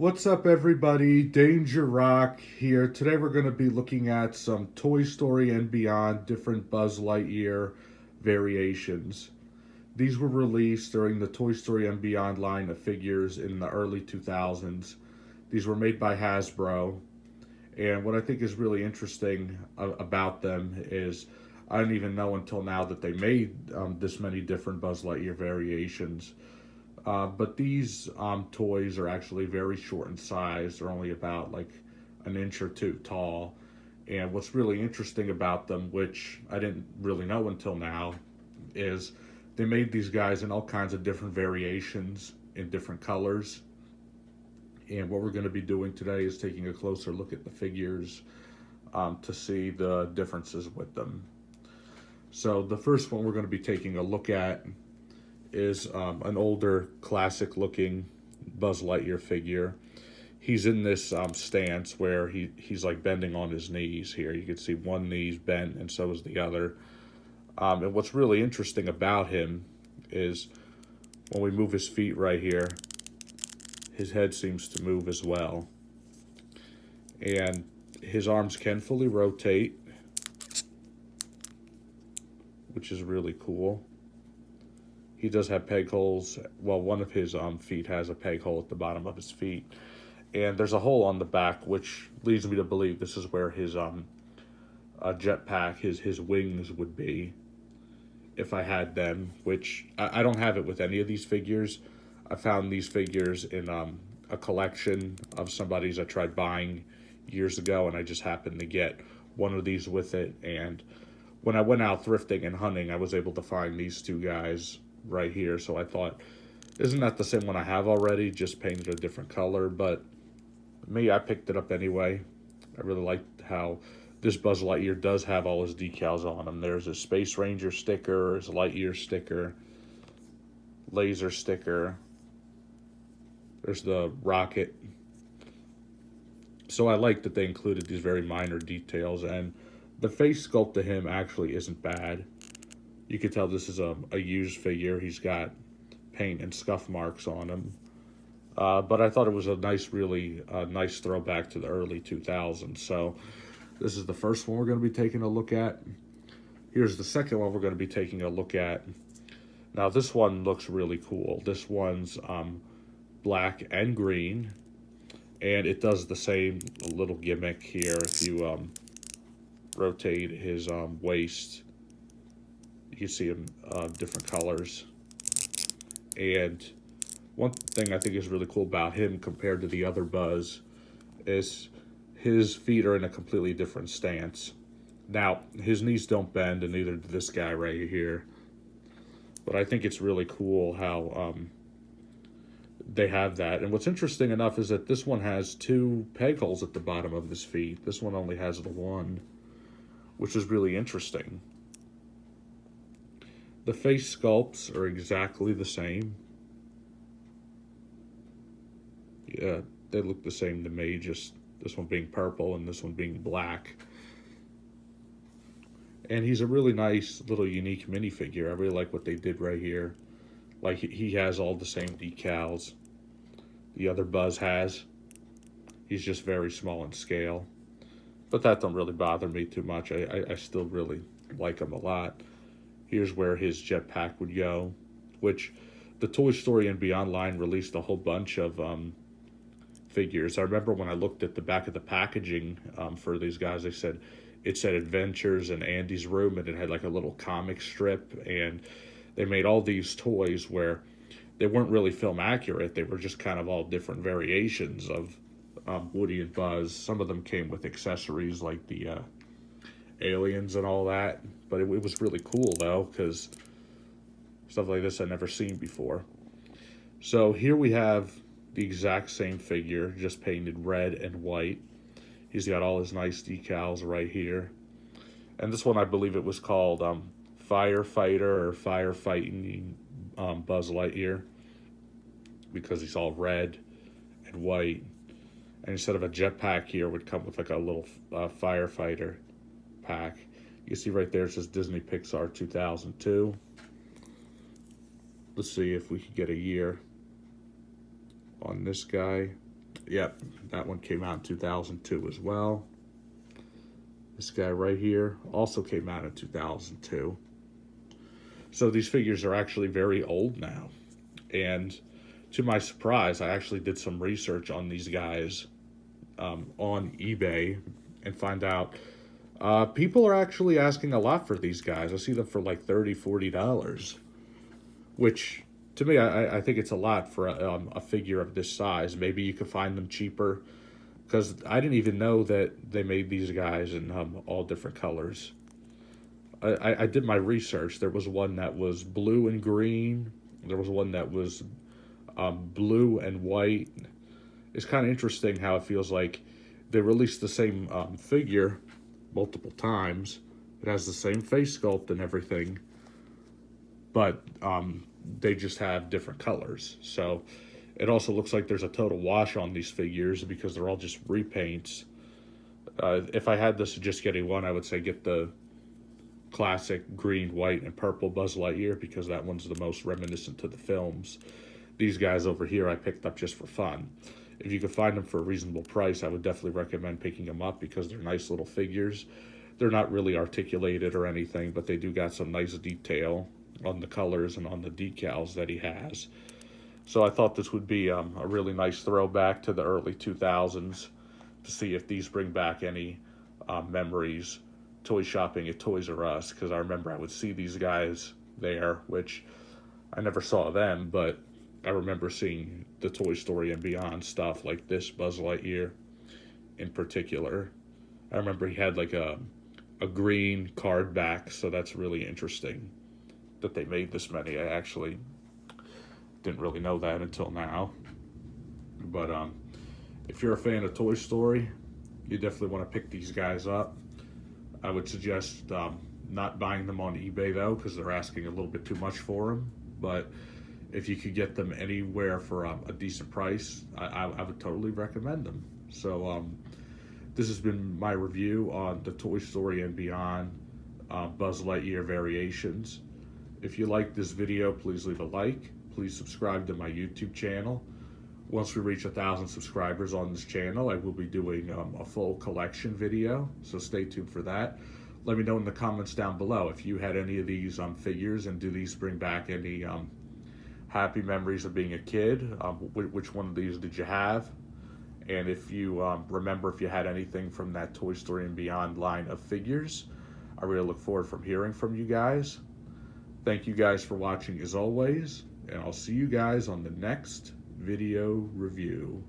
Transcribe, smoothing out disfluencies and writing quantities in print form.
What's up, everybody? Danger Rock here. Today we're going to be looking at some Toy Story and Beyond different Buzz Lightyear variations. These were released during the Toy Story and Beyond line of figures in the early 2000s. These were made by Hasbro. And what I think is really interesting about them is I didn't even know until now that they made this many different Buzz Lightyear variations. But these toys are actually very short in size. They're only about like an inch or two tall. And what's really interesting about them, which I didn't really know until now, is they made these guys in all kinds of different variations in different colors. And what we're going to be doing today is taking a closer look at the figures to see the differences with them. So the first one we're going to be taking a look at is an older classic looking Buzz Lightyear figure. He's in this stance where he's like bending on his knees here. You can see one knee's bent and so is the other. And what's really interesting about him is when we move his feet right here, his head seems to move as well. And his arms can fully rotate, which is really cool. He does have peg holes. Well, one of his feet has a peg hole at the bottom of his feet. And there's a hole on the back, which leads me to believe this is where his jetpack, his wings would be, if I had them, which I don't have it with any of these figures. I found these figures in a collection of somebody's I tried buying years ago, and I just happened to get one of these with it. And when I went out thrifting and hunting, I was able to find these two guys right here. So I thought, isn't that the same one I have already, just painted a different color? But me, I picked it up anyway. I really liked how this Buzz Lightyear does have all his decals on him. There's a Space Ranger sticker, his Lightyear sticker, laser sticker. There's the rocket. So I like that they included these very minor details, and the face sculpt to him actually isn't bad. You could tell this is a used figure. He's got paint and scuff marks on him. But I thought it was a really nice throwback to the early 2000s. So this is the first one we're going to be taking a look at. Here's the second one we're going to be taking a look at. Now this one looks really cool. This one's black and green. And it does the same little gimmick here. If you rotate his waist, you see him different colors. And one thing I think is really cool about him compared to the other Buzz is his feet are in a completely different stance. Now, his knees don't bend, and neither does this guy right here. But I think it's really cool how they have that. And what's interesting enough is that this one has two peg holes at the bottom of his feet. This one only has the one, which is really interesting. The face sculpts are exactly the same. Yeah, they look the same to me, just this one being purple and this one being black. And he's a really nice little unique minifigure. I really like what they did right here. Like, he has all the same decals the other Buzz has. He's just very small in scale. But that don't really bother me too much. I still really like him a lot. Here's where his jetpack would go, which the Toy Story and Beyond line released a whole bunch of figures. I remember when I looked at the back of the packaging for these guys, it said Adventures in Andy's Room, and it had like a little comic strip. And they made all these toys where they weren't really film accurate. They were just kind of all different variations of Woody and Buzz. Some of them came with accessories like the aliens and all that. But it was really cool, though, because stuff like this I'd never seen before. So here we have the exact same figure, just painted red and white. He's got all his nice decals right here. And this one, I believe it was called Firefighter or Firefighting Buzz Lightyear, because he's all red and white. And instead of a jetpack here, would come with like a little firefighter pack. You see right there, it says Disney Pixar 2002. Let's see if we could get a year on this guy. Yep, that one came out in 2002 as well. This guy right here also came out in 2002. So these figures are actually very old now. And to my surprise, I actually did some research on these guys on eBay and find out people are actually asking a lot for these guys. I see them for like $30, $40, which to me, I think it's a lot for a figure of this size. Maybe you could find them cheaper because I didn't even know that they made these guys in all different colors. I did my research. There was one that was blue and green. There was one that was blue and white. It's kind of interesting how it feels like they released the same figure multiple times. It has the same face sculpt and everything, but they just have different colors. So it also looks like there's a total wash on these figures because they're all just repaints. If I had to suggest getting one, I would say get the classic green, white, and purple Buzz Lightyear because that one's the most reminiscent to the films. These guys over here I picked up just for fun. If you could find them for a reasonable price, I would definitely recommend picking them up because they're nice little figures. They're not really articulated or anything, but they do got some nice detail on the colors and on the decals that he has. So I thought this would be a really nice throwback to the early 2000s to see if these bring back any memories toy shopping at Toys R Us, because I remember I would see these guys there, which I never saw them, but I remember seeing the Toy Story and Beyond stuff like this Buzz Lightyear in particular. I remember he had like a green card back, so that's really interesting that they made this many. I actually didn't really know that until now. But if you're a fan of Toy Story, you definitely want to pick these guys up. I would suggest not buying them on eBay though, because they're asking a little bit too much for them. But if you could get them anywhere for a decent price, I would totally recommend them. So this has been my review on the Toy Story and Beyond Buzz Lightyear variations. If you like this video, please leave a like. Please subscribe to my YouTube channel. Once we reach 1,000 subscribers on this channel, I will be doing a full collection video, so stay tuned for that. Let me know in the comments down below if you had any of these figures, and do these bring back any happy memories of being a kid? Which one of these did you have? And if you remember if you had anything from that Toy Story and Beyond line of figures, I really look forward from hearing from you guys. Thank you guys for watching as always, and I'll see you guys on the next video review.